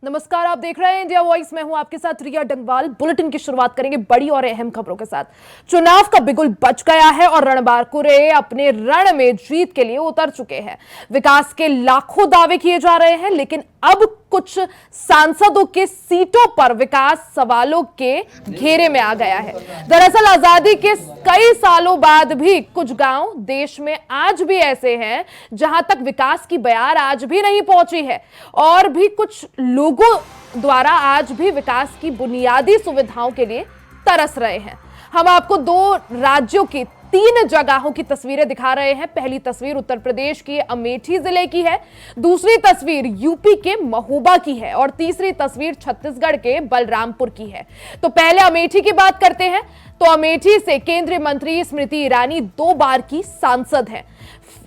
नमस्कार, आप देख रहे हैं इंडिया वॉइस। मैं हूं आपके साथ रिया डंगवाल। बुलेटिन की शुरुआत करेंगे बड़ी और अहम खबरों के साथ। चुनाव का बिगुल बज गया है और रणबांकुरे अपने रण में जीत के लिए उतर चुके हैं। विकास के लाखों दावे किए जा रहे हैं, लेकिन अब कुछ सांसदों के सीटों पर विकास सवालों के घेरे में आ गया है। दरअसल आजादी के कई सालों बाद भी कुछ गांव देश में आज भी ऐसे हैं जहां तक विकास की बयार आज भी नहीं पहुंची है, और भी कुछ लोगों द्वारा आज भी विकास की बुनियादी सुविधाओं के लिए तरस रहे हैं। हम आपको दो राज्यों की 3 जगहों की तस्वीरें दिखा रहे हैं। पहली तस्वीर उत्तर प्रदेश की अमेठी जिले की है, दूसरी तस्वीर यूपी के महोबा की है और तीसरी तस्वीर छत्तीसगढ़ के बलरामपुर की है। तो पहले अमेठी की बात करते हैं। तो अमेठी से केंद्रीय मंत्री स्मृति ईरानी 2 बार की सांसद हैं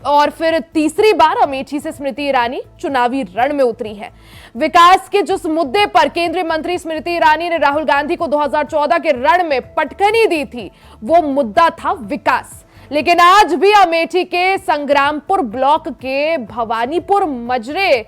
और फिर तीसरी बार अमेठी से स्मृति ईरानी चुनावी रण में उतरी है। विकास के जिस मुद्दे पर केंद्रीय मंत्री स्मृति ईरानी ने राहुल गांधी को 2014 के रण में पटखनी दी थी, वो मुद्दा था विकास। लेकिन आज भी अमेठी के संग्रामपुर ब्लॉक के भवानीपुर मजरे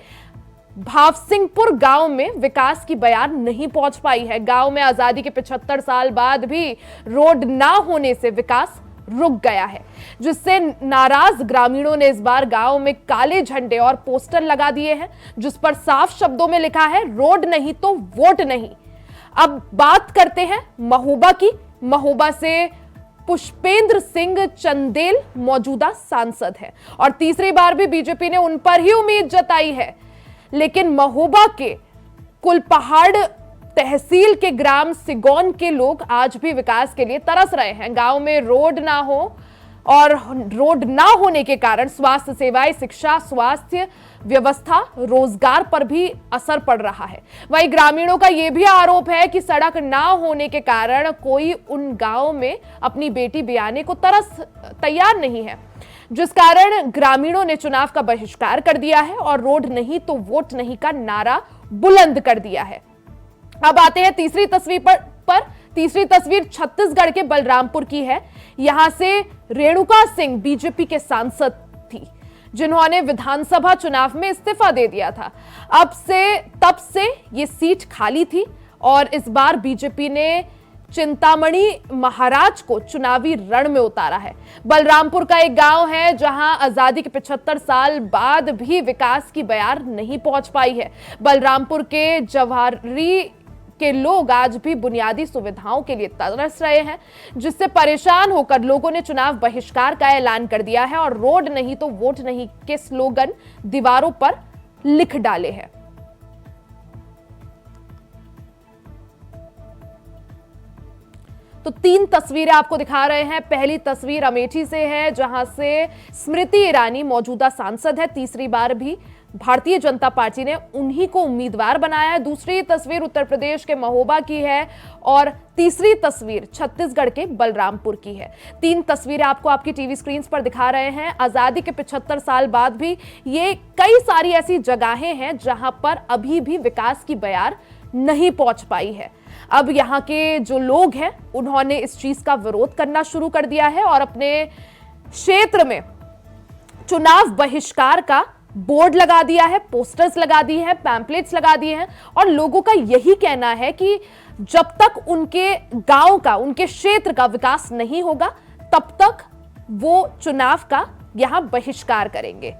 भावसिंहपुर गांव में विकास की बयान नहीं पहुंच पाई है। गांव में आजादी के 75 साल बाद भी रोड ना होने से विकास रुक गया है, जिससे नाराज ग्रामीणों ने इस बार गांव में काले झंडे और पोस्टर लगा दिए हैं, जिस पर साफ शब्दों में लिखा है, रोड नहीं तो वोट नहीं। अब बात करते हैं महोबा की। महोबा से पुष्पेंद्र सिंह चंदेल मौजूदा सांसद है और तीसरी बार भी बीजेपी ने उन पर ही उम्मीद जताई है। लेकिन महोबा के कुलपहाड़ तहसील के ग्राम सिगौन के लोग आज भी विकास के लिए तरस रहे हैं। गांव में रोड ना हो और रोड ना होने के कारण स्वास्थ्य सेवाएं, शिक्षा, स्वास्थ्य व्यवस्था, रोजगार पर भी असर पड़ रहा है। वहीं ग्रामीणों का यह भी आरोप है कि सड़क ना होने के कारण कोई उन गांव में अपनी बेटी ब्याने को तैयार नहीं है, जिस कारण ग्रामीणों ने चुनाव का बहिष्कार कर दिया है और रोड नहीं तो वोट नहीं का नारा बुलंद कर दिया है। अब आते हैं तीसरी तस्वीर पर। तीसरी तस्वीर छत्तीसगढ़ के बलरामपुर की है। यहां से रेणुका सिंह बीजेपी के सांसद थी, जिन्होंने विधानसभा चुनाव में इस्तीफा दे दिया था। तब से ये सीट खाली थी और इस बार बीजेपी ने चिंतामणि महाराज को चुनावी रण में उतारा है। बलरामपुर का एक गांव है जहां आजादी के 75 साल बाद भी विकास की बयार नहीं पहुंच पाई है। बलरामपुर के जवाहरी के लोग आज भी बुनियादी सुविधाओं के लिए तरस रहे हैं, जिससे परेशान होकर लोगों ने चुनाव बहिष्कार का ऐलान कर दिया है और रोड नहीं तो वोट नहीं के स्लोगन दीवारों पर लिख डाले हैं। तो 3 तस्वीरें आपको दिखा रहे हैं। पहली तस्वीर अमेठी से है, जहां से स्मृति ईरानी मौजूदा सांसद है, तीसरी बार भी भारतीय जनता पार्टी ने उन्हीं को उम्मीदवार बनाया है। दूसरी तस्वीर उत्तर प्रदेश के महोबा की है और तीसरी तस्वीर छत्तीसगढ़ के बलरामपुर की है। 3 तस्वीरें आपको आपकी टीवी स्क्रीन पर दिखा रहे हैं। आजादी के 75 साल बाद भी ये कई सारी ऐसी जगहें हैं जहां पर अभी भी विकास की बयार नहीं पहुंच पाई है। अब यहाँ के जो लोग हैं उन्होंने इस चीज का विरोध करना शुरू कर दिया है और अपने क्षेत्र में चुनाव बहिष्कार का बोर्ड लगा दिया है, पोस्टर्स लगा दिए हैं, पैम्पलेट्स लगा दिए हैं और लोगों का यही कहना है कि जब तक उनके गांव का, उनके क्षेत्र का विकास नहीं होगा, तब तक वो चुनाव का यहां बहिष्कार करेंगे।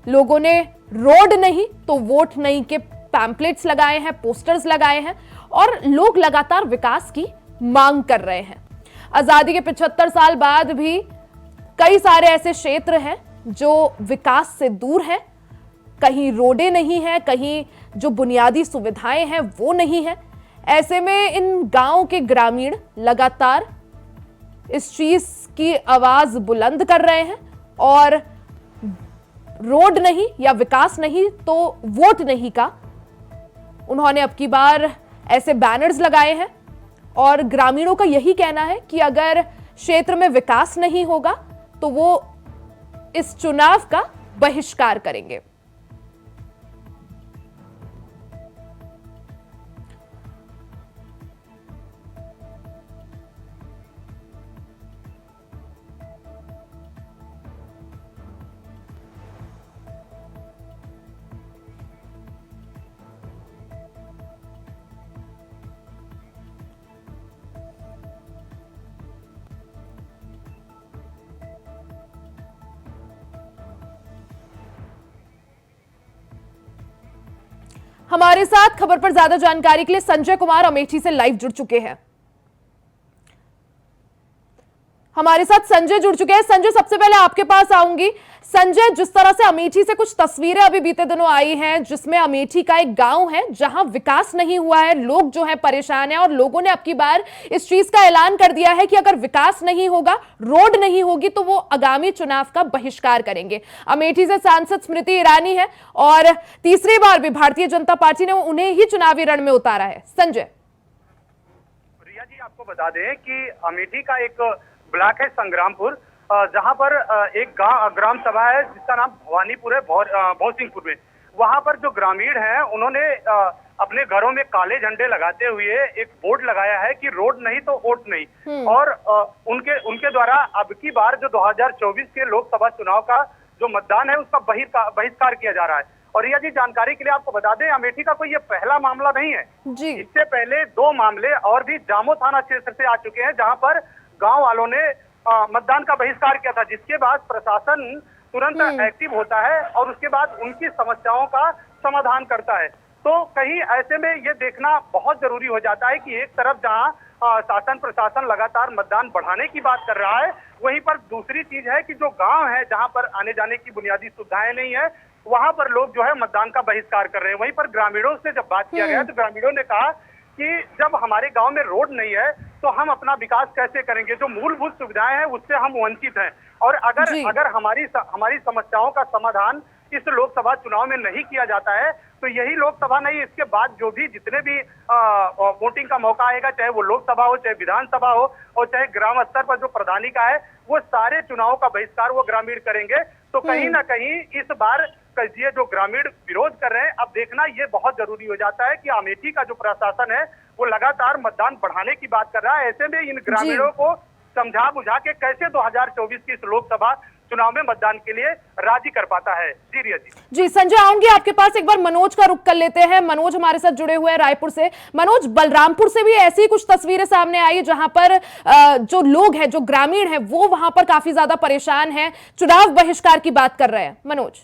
लोगों ने रोड नहीं तो वोट नहीं के पैम्पलेट्स लगाए हैं, पोस्टर्स लगाए हैं और लोग लगातार विकास की मांग कर रहे हैं। आजादी के 75 साल बाद भी कई सारे ऐसे क्षेत्र हैं जो विकास से दूर हैं। कहीं रोडें नहीं हैं, कहीं जो बुनियादी सुविधाएं हैं वो नहीं है। ऐसे में इन गांव के ग्रामीण लगातार इस चीज की आवाज बुलंद कर रहे हैं और रोड नहीं या विकास नहीं तो वोट नहीं का उन्होंने अब की बार ऐसे बैनर्स लगाए हैं और ग्रामीणों का यही कहना है कि अगर क्षेत्र में विकास नहीं होगा तो वो इस चुनाव का बहिष्कार करेंगे। हमारे साथ खबर पर ज्यादा जानकारी के लिए संजय कुमार अमेठी से लाइव जुड़ चुके हैं। हमारे साथ संजय जुड़ चुके हैं। संजय, सबसे पहले आपके पास आऊंगी। संजय, जिस तरह से अमेठी से कुछ तस्वीरें अभी बीते दिनों आई हैं, जिसमें अमेठी का एक गांव है जहां विकास नहीं हुआ है, लोग जो है परेशान हैं और लोगों ने अब की बार इस चीज का ऐलान कर दिया है कि अगर विकास नहीं होगा, रोड नहीं होगी, तो वो आगामी चुनाव का बहिष्कार करेंगे। अमेठी से सांसद स्मृति ईरानी है और तीसरी बार भी भारतीय जनता पार्टी ने उन्हें ही चुनावी रण में उतारा है। संजय रिया जी, आपको बता दें कि अमेठी का एक ब्लॉक है संग्रामपुर, जहां पर एक ग्राम सभा है जिसका नाम भवानीपुर है, भौसिंगपुर में। वहां पर जो ग्रामीण हैं उन्होंने अपने घरों में काले झंडे लगाते हुए एक बोर्ड लगाया है कि रोड नहीं तो वोट नहीं। और उनके द्वारा अब की बार जो 2024 के लोकसभा चुनाव का जो मतदान है उसका बहिष्कार किया जा रहा है। और रिया जी, जानकारी के लिए आपको बता दें, अमेठी का कोई ये पहला मामला नहीं है जी। इससे पहले 2 मामले और भी जामो थाना क्षेत्र से आ चुके हैं, जहां पर गांव वालों ने मतदान का बहिष्कार किया था, जिसके बाद प्रशासन तुरंत एक्टिव होता है और उसके बाद उनकी समस्याओं का समाधान करता है। तो कहीं ऐसे में ये देखना बहुत जरूरी हो जाता है कि एक तरफ जहां शासन प्रशासन लगातार मतदान बढ़ाने की बात कर रहा है, वहीं पर दूसरी चीज है कि जो गांव है जहां पर आने जाने की बुनियादी सुविधाएं नहीं है, वहां पर लोग जो है मतदान का बहिष्कार कर रहे हैं। वहीं पर ग्रामीणों से जब बात किया गया तो ग्रामीणों ने कहा कि जब हमारे गांव में रोड नहीं है तो हम अपना विकास कैसे करेंगे, जो मूलभूत सुविधाएं हैं उससे हम वंचित हैं। और अगर हमारी समस्याओं का समाधान इस लोकसभा चुनाव में नहीं किया जाता है तो यही लोकसभा नहीं, इसके बाद जो भी जितने भी वोटिंग का मौका आएगा, चाहे वो लोकसभा हो, चाहे विधानसभा हो और चाहे ग्राम स्तर पर जो प्रधानी का है, वो सारे चुनावों का बहिष्कार वो ग्रामीण करेंगे। तो कहीं ना कहीं इस बार ये जो ग्रामीण विरोध कर रहे हैं, अब देखना ये बहुत जरूरी हो जाता है कि अमेठी का जो प्रशासन है वो लगातार मतदान बढ़ाने की बात कर रहा है। ऐसे में इन ग्रामीणों को समझा बुझा के कैसे 2024 की इस लोकसभा चुनाव में मतदान के लिए राजी कर पाता है। जी रिया जी। संजय, आऊंगी आपके पास। एक बार मनोज का रुख कर लेते हैं। मनोज हमारे साथ जुड़े हुए हैं रायपुर से। मनोज, बलरामपुर से भी ऐसी कुछ तस्वीरें सामने आई जहां पर जो लोग हैं, जो ग्रामीण हैं, वो वहां पर काफी ज्यादा परेशान हैं, चुनाव बहिष्कार की बात कर रहे हैं। मनोज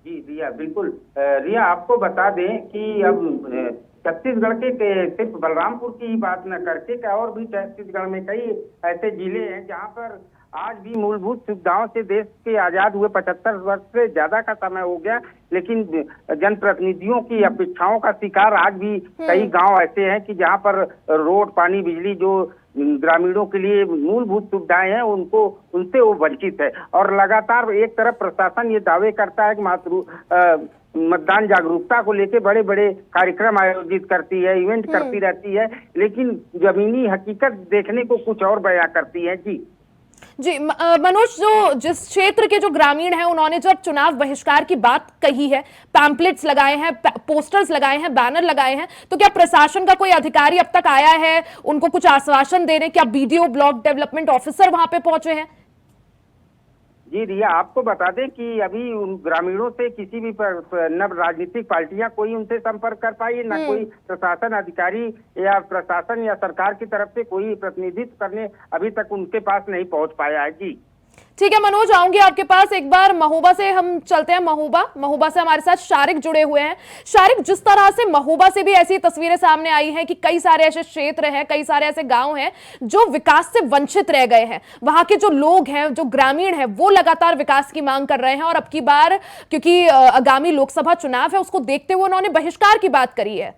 जी रिया, बिल्कुल। रिया, आपको बता दें कि अब छत्तीसगढ़ के सिर्फ बलरामपुर की ही बात न करके और भी छत्तीसगढ़ में कई ऐसे जिले हैं जहां पर आज भी मूलभूत सुविधाओं से देश के आजाद हुए 75 वर्ष से ज्यादा का समय हो गया, लेकिन जनप्रतिनिधियों की अपेक्षाओं का शिकार आज भी कई गांव ऐसे हैं कि जहां पर रोड, पानी, बिजली, जो ग्रामीणों के लिए मूलभूत सुविधाएं हैं उनसे वो वंचित है। और लगातार एक तरफ प्रशासन ये दावे करता है कि मतदान जागरूकता को लेके बड़े बड़े कार्यक्रम आयोजित करती है, इवेंट करती रहती है, लेकिन जमीनी हकीकत देखने को कुछ और बयां करती है। जी मनोज, जो जिस क्षेत्र के जो ग्रामीण हैं उन्होंने जब चुनाव बहिष्कार की बात कही है, पैम्पलेट्स लगाए हैं, पोस्टर्स लगाए हैं, बैनर लगाए हैं, तो क्या प्रशासन का कोई अधिकारी अब तक आया है उनको कुछ आश्वासन देने? क्या बीडीओ, ब्लॉक डेवलपमेंट ऑफिसर वहां पे पहुंचे हैं? जी रिया, आपको बता दें कि अभी उन ग्रामीणों से किसी भी न राजनीतिक पार्टियां कोई उनसे संपर्क कर पाई, न कोई प्रशासन अधिकारी या प्रशासन या सरकार की तरफ से कोई प्रतिनिधित्व करने अभी तक उनके पास नहीं पहुंच पाया है। जी ठीक है मनोज, आऊंगी आपके पास। एक बार महोबा से हम चलते हैं। महोबा से हमारे साथ शारिक जुड़े हुए हैं। शारिक, जिस तरह से महोबा से भी ऐसी तस्वीरें सामने आई हैं कि कई सारे ऐसे क्षेत्र हैं, कई सारे ऐसे गांव हैं जो विकास से वंचित रह गए हैं, वहां के जो लोग हैं, जो ग्रामीण हैं, वो लगातार विकास की मांग कर रहे हैं और अब की बार क्योंकि आगामी लोकसभा चुनाव है उसको देखते हुए उन्होंने बहिष्कार की बात करी है।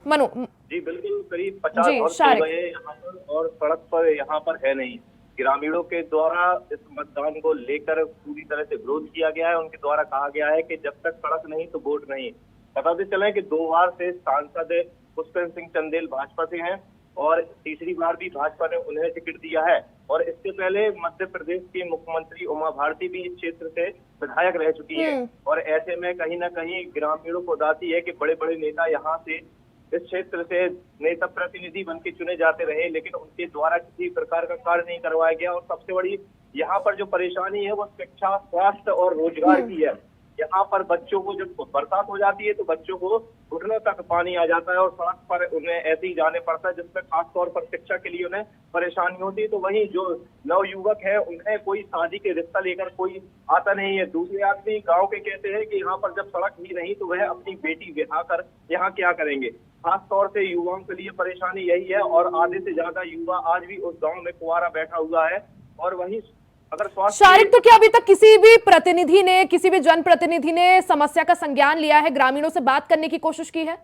मनो जी बिल्कुल, करीब 50 वर्ष हो गए यहाँ पर और सड़क पर यहाँ पर है नहीं। ग्रामीणों के द्वारा इस मतदान को लेकर पूरी तरह से विरोध किया गया है। उनके द्वारा कहा गया है कि जब तक सड़क नहीं तो वोट नहीं। बताते चले कि 2 बार से सांसद पुष्पेंद्र सिंह चंदेल भाजपा से हैं और तीसरी बार भी भाजपा ने उन्हें टिकट दिया है। और इससे पहले मध्य प्रदेश की मुख्यमंत्री उमा भारती भी इस क्षेत्र से विधायक रह चुकी है। और ऐसे में कहीं ना कहीं ग्रामीणों को दाती है कि बड़े बड़े नेता यहाँ से इस क्षेत्र से नेता प्रतिनिधि बन के चुने जाते रहे, लेकिन उनके द्वारा किसी प्रकार का कार्य नहीं करवाया गया। और सबसे बड़ी यहाँ पर जो परेशानी है वो शिक्षा, स्वास्थ्य और रोजगार की है। यहाँ पर बच्चों को जब बरसात हो जाती है तो बच्चों को घुटनों तक पानी आ जाता है और सड़क पर उन्हें ऐसे ही जाने पड़ता है, जिसमें खास तौर पर शिक्षा के लिए उन्हें परेशानी होती है। तो वहीं जो नवयुवक है उन्हें कोई शादी के रिश्ता लेकर कोई आता नहीं है। दूसरे आदमी गांव के कहते हैं कि यहाँ पर जब सड़क ही नहीं तो वह अपनी बेटी ब्याह कर यहाँ क्या करेंगे। खास तौर से युवाओं के लिए परेशानी यही है और आधे से ज्यादा युवा आज भी उस गाँव में कुंवारा बैठा हुआ है। और वहीं अगर शारिक, तो क्या अभी तक किसी भी प्रतिनिधि ने, किसी भी जनप्रतिनिधि ने समस्या का संज्ञान लिया है, ग्रामीणों से बात करने की कोशिश की है?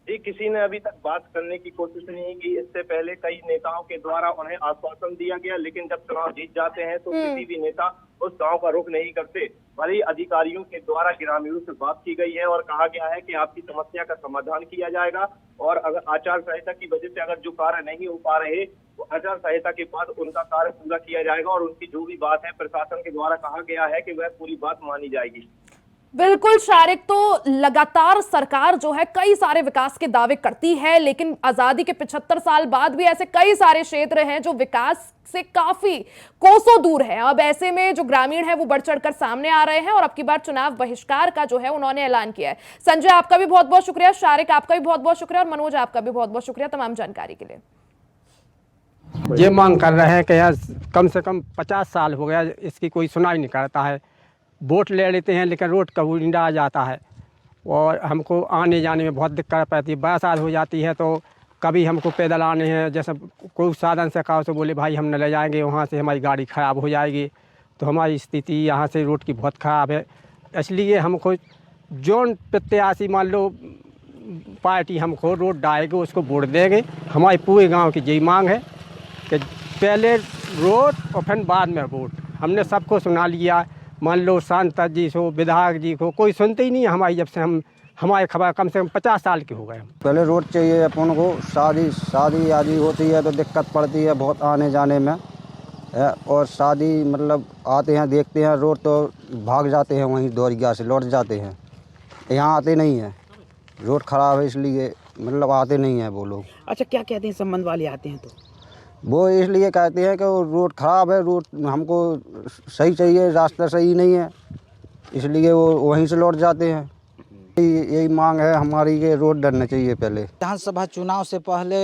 जी, किसी ने अभी तक बात करने की कोशिश नहीं की। इससे पहले कई नेताओं के द्वारा उन्हें आश्वासन दिया गया, लेकिन जब चुनाव जीत जाते हैं तो किसी भी नेता उस गांव का रुख नहीं करते। भले अधिकारियों के द्वारा ग्रामीणों से बात की गई है और कहा गया है कि आपकी समस्या का समाधान किया जाएगा और अगर आचार संहिता की वजह से अगर जो कार्य नहीं हो पा रहे तो आचार संहिता के बाद उनका कार्य पूरा किया जाएगा और उनकी जो भी बात है प्रशासन के द्वारा कहा गया है कि वह पूरी बात मानी जाएगी। बिल्कुल शारिक, तो लगातार सरकार जो है कई सारे विकास के दावे करती है, लेकिन आजादी के 75 साल बाद भी ऐसे कई सारे क्षेत्र हैं जो विकास से काफी कोसों दूर है। अब ऐसे में जो ग्रामीण है वो बढ़ चढ़कर सामने आ रहे हैं और अब की बार चुनाव बहिष्कार का जो है उन्होंने ऐलान किया है। संजय, आपका भी बहुत बहुत शुक्रिया, शारिक आपका भी बहुत बहुत शुक्रिया और मनोज आपका भी बहुत बहुत शुक्रिया तमाम जानकारी के लिए। ये मांग कर रहे हैं कि यार कम से कम 50 साल हो गया, इसकी कोई सुनाई नहीं करता है। वोट ले लेते हैं लेकिन रोड का उंडा आ जाता है और हमको आने जाने में बहुत दिक्कत पड़ती है। 12 साल हो जाती है तो कभी हमको पैदल आने हैं, जैसे कोई साधन से कहा तो बोले भाई हम न ले जाएंगे, वहाँ से हमारी गाड़ी ख़राब हो जाएगी। तो हमारी स्थिति यहाँ से रोड की बहुत ख़राब है। इसलिए हमको जोन प्रत्याशी मान लो पार्टी हमको रोड डालेगी उसको वोट देंगे। हमारी पूरे गाँव की यही मांग है कि पहले रोड और फिर बाद में वोट। हमने सबको सुना लिया, मान लो सांसद जी को, विधायक जी को, कोई सुनते ही नहीं है हमारी। जब से हमारे खबर कम से कम 50 साल के हो गए। पहले रोड चाहिए अपन को। शादी आदि होती है तो दिक्कत पड़ती है बहुत आने जाने में और शादी मतलब आते हैं देखते हैं रोड तो भाग जाते हैं, वहीं दौरिया से लौट जाते हैं। यहाँ आते नहीं हैं, रोड ख़राब है इसलिए मतलब आते नहीं हैं वो लोग। अच्छा, क्या कहते हैं संबंध वाले आते हैं तो? वो इसलिए कहते हैं कि वो रोड ख़राब है, रोड हमको सही चाहिए, रास्ता सही नहीं है, इसलिए वो वहीं से लौट जाते हैं। यही मांग है हमारी कि रोड डरना चाहिए। पहले विधानसभा चुनाव से पहले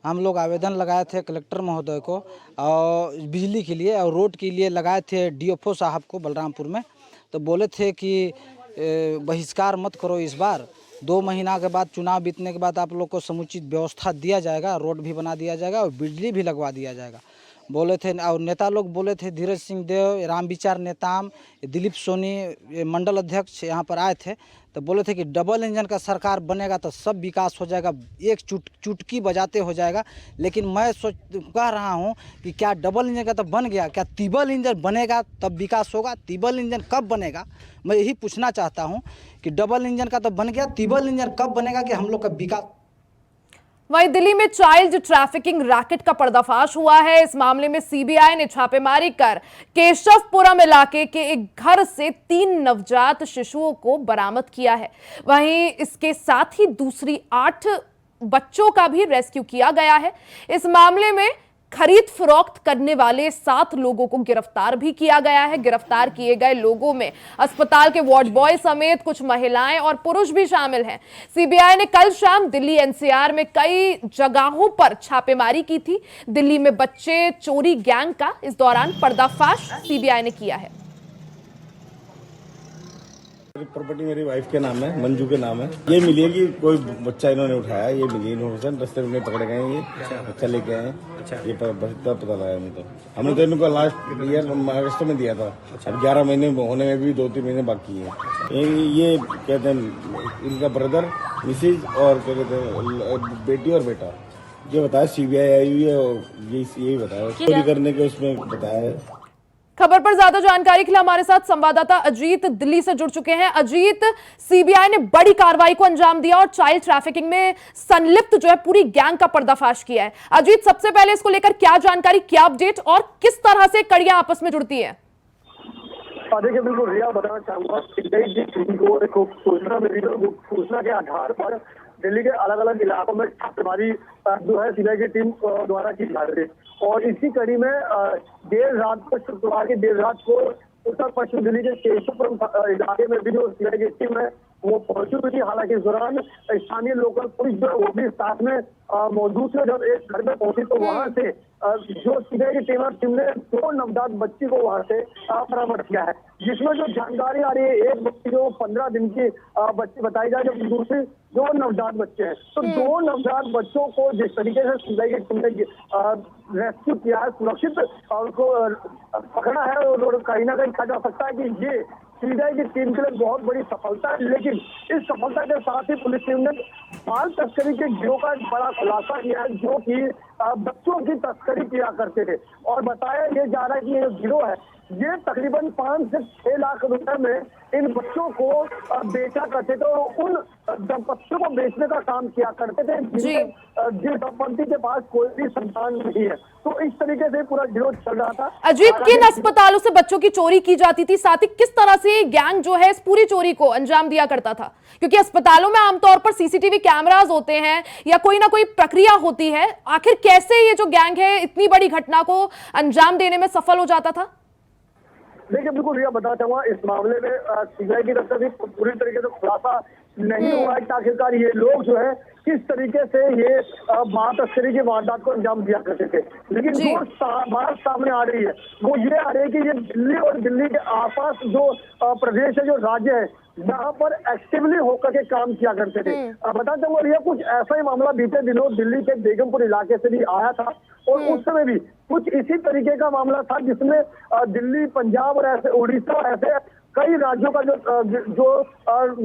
हम लोग आवेदन लगाए थे कलेक्टर महोदय को और बिजली के लिए और रोड के लिए लगाए थे डीएफओ साहब को बलरामपुर में। तो बोले थे कि बहिष्कार मत करो इस बार, 2 महीना के बाद चुनाव बीतने के बाद आप लोग को समुचित व्यवस्था दिया जाएगा, रोड भी बना दिया जाएगा और बिजली भी लगवा दिया जाएगा बोले थे। और नेता लोग बोले थे, धीरज सिंह देव, रामविचार नेताम, दिलीप सोनी मंडल अध्यक्ष यहाँ पर आए थे तो बोले थे कि डबल इंजन का सरकार बनेगा तो सब विकास हो जाएगा, एक चुटकी बजाते हो जाएगा। लेकिन मैं कह रहा हूँ कि क्या डबल इंजन का तो बन गया, क्या ट्रिपल इंजन बनेगा तब विकास होगा? ट्रिपल इंजन कब बनेगा? मैं यही पूछना चाहता हूँ कि डबल इंजन का तो बन गया, ट्रिपल इंजन कब बनेगा कि हम लोग का विकास। वहीं दिल्ली में चाइल्ड ट्रैफिकिंग रैकेट का पर्दाफाश हुआ है। इस मामले में सीबीआई ने छापेमारी कर केशवपुरम इलाके के एक घर से 3 नवजात शिशुओं को बरामद किया है। वहीं इसके साथ ही दूसरी 8 बच्चों का भी रेस्क्यू किया गया है। इस मामले में खरीद फरोख्त करने वाले 7 लोगों को गिरफ्तार भी किया गया है। गिरफ्तार किए गए लोगों में अस्पताल के वार्ड बॉय समेत कुछ महिलाएं और पुरुष भी शामिल हैं। सीबीआई ने कल शाम दिल्ली एनसीआर में कई जगहों पर छापेमारी की थी। दिल्ली में बच्चे चोरी गैंग का इस दौरान पर्दाफाश सीबीआई ने किया है। प्रॉपर्टी मेरी वाइफ के नाम है, मंजू के नाम है। ये मिली है कि कोई बच्चा इन्होंने उठाया, ये मिली इन्होंने रास्ते में पकड़े गए, ये बच्चा लेके आए। ये पता लगा हमें तो। हमने तो इनको लास्ट ईयर अगस्त में दिया था। अब 11 महीने होने में भी 2-3 महीने बाकी है। ये कहते हैं इनका ब्रदर, मिसेज और क्या कहते हैं बेटी और बेटा। ये बताया सीबीआई आई हुई है और यही बताया चोरी करने के उसमें बताया है। खबर पर ज्यादा जानकारी के लिए हमारे साथ संवाददाता अजीत दिल्ली से जुड़ चुके हैं। अजीत, सीबीआई ने बड़ी कार्रवाई को अंजाम दिया और चाइल्ड ट्रैफिकिंग में संलिप्त जो है पूरी गैंग का पर्दाफाश किया है। अजीत, सबसे पहले इसको लेकर क्या जानकारी, क्या अपडेट और किस तरह से कड़ियां आपस में जुड़ती है? देखिए, बिल्कुल रिया, बताना चाहूंगा को सूचना मिली, सूचना के आधार पर दिल्ली के अलग अलग इलाकों में छापेमारी जो है सीबीआई की टीम द्वारा की जा रही है और इसी कड़ी में देर रात को, शुक्रवार की देर रात को उत्तर पश्चिम दिल्ली के केशवपुरम इलाके में भी जो सीबीआई की टीम है वो पहुंची हुई थी। हालांकि इस दौरान स्थानीय लोकल पुलिस जो वो भी साथ में मौजूद थे। जब एक घर में पहुंची तो वहां से जो सीबीआई की टीम ने 2 नवजात बच्ची को वहां से बरामद किया है, जिसमें जो जानकारी आ रही है, एक बच्ची जो 15 दिन की बच्ची बताई जाए, जब दूसरी 2 नवजात बच्चे हैं। तो 2 नवजात बच्चों को जिस तरीके से सीबीआई की टीम ने रेस्क्यू किया है, सुरक्षित उनको पकड़ा है, और कहीं ना कहीं कहा जा सकता है कि ये सीबीआई की टीम के लिए बहुत बड़ी सफलता है। लेकिन इस सफलता के साथ ही पुलिस टीम ने बाल तस्करी के गिरोह का एक बड़ा खुलासा किया है, जो कि बच्चों की तस्करी किया करते थे। और बताया ये जा रहा है कि ये गिरोह है, ये तकरीबन 5 से 6 लाख रुपए में इन बच्चों को बेचा करते थे, और उन बच्चों को बेचने का काम किया करते थे जिस दंपति के पास कोई भी संतान नहीं है। तो इस तरीके से पूरा गिरोह चल रहा था। अजीत, किन अस्पतालों से बच्चों की चोरी की जाती थी, साथ ही किस तरह से गैंग जो है इस पूरी चोरी को अंजाम दिया करता था? क्योंकि अस्पतालों में आमतौर पर सीसीटीवी कैमरास होते हैं या कोई ना कोई प्रक्रिया होती है, आखिर कैसे ये जो गैंग है इतनी बड़ी घटना को अंजाम देने में सफल हो जाता था? देखिए, बिल्कुल रिया बताना चाहूंगा, इस मामले में सीबीआई की तरफ से पूरी तरीके से खुलासा नहीं हुआ है कि आखिरकार ये लोग जो है किस तरीके से ये बाल तस्करी की वारदात को अंजाम दिया करते थे। लेकिन जो बात सामने आ रही है वो ये आ रही है कि ये दिल्ली और दिल्ली के आसपास जो प्रदेश है, जो राज्य है, यहाँ पर एक्टिवली होकर के काम किया करते थे। बता चाहूंगा रिया, कुछ ऐसा ही मामला बीते दिनों दिल्ली के बेगमपुर इलाके से भी आया था, और उस समय भी कुछ इसी तरीके का मामला था, जिसमें दिल्ली, पंजाब और ऐसे उड़ीसा और ऐसे कई राज्यों का जो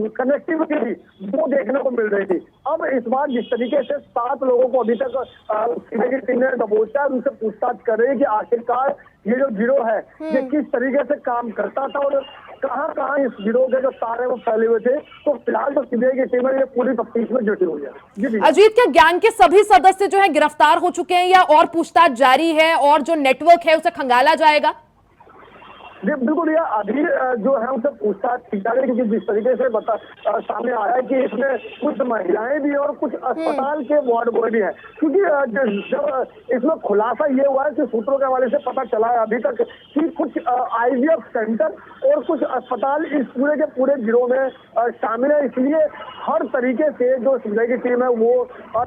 कनेक्टिविटी थी वो देखने को मिल रही थी। अब इस बार जिस तरीके से 7 लोगों को अभी तक सीबीआई की टीम ने दबोचा है, उनसे पूछताछ कर रही है कि आखिरकार ये जो गिरोह है ये किस तरीके से काम करता था और कहाँ कहाँ इस गिरोह के जो तार है वो फैले हुए थे। तो फिलहाल तो सीबीआई की टीम है ये पूरी तफ्तीश में जुटी हुई है। जी अजीत, क्या गैंग के सभी सदस्य जो है गिरफ्तार हो चुके हैं या और पूछताछ जारी है और जो नेटवर्क है उसे खंगाला जाएगा? बिल्कुल भैया, अभी जो है उनसे पूछताछ की जा रही है, क्योंकि जिस तरीके से सामने आया है कि इसमें कुछ महिलाएं भी और कुछ अस्पताल के वार्ड बॉय भी है। क्योंकि जब इसमें खुलासा ये हुआ है कि सूत्रों के हवाले से पता चला है अभी तक कि कुछ IVF सेंटर और कुछ अस्पताल इस पूरे के पूरे गिरोह में शामिल है। इसलिए हर तरीके से जो सीबीआई की टीम है वो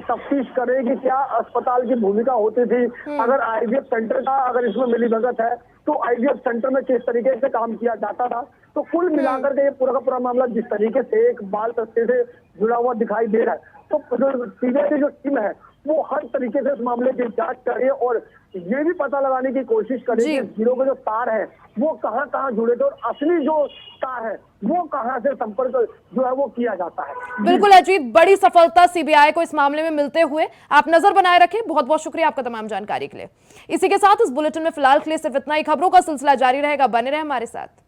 तफ्तीश करेगी क्या अस्पताल की भूमिका होती थी, अगर IVF सेंटर का अगर इसमें मिलीभगत है तो IVF सेंटर में किस तरीके से काम किया जाता था। तो कुल मिलाकर के ये पूरा का पूरा मामला जिस तरीके से एक बाल तस्करी से जुड़ा हुआ दिखाई दे रहा है, तो जो सीबीआई की जो टीम है वो हर तरीके से इस मामले की जांच करे और ये भी पता लगाने की कोशिश करे कि गिरोह के जो तार है वो कहाँ कहाँ जुड़े थे और असली जो तार है वो कहाँ से संपर्क जो है वो किया जाता है। बिल्कुल अजीत, बड़ी सफलता सीबीआई को इस मामले में मिलते हुए आप नजर बनाए रखें। बहुत बहुत शुक्रिया आपका तमाम जानकारी के लिए। इसी के साथ इस बुलेटिन में फिलहाल के लिए सिर्फ इतना ही। खबरों का सिलसिला जारी रहेगा, बने रहे हमारे साथ।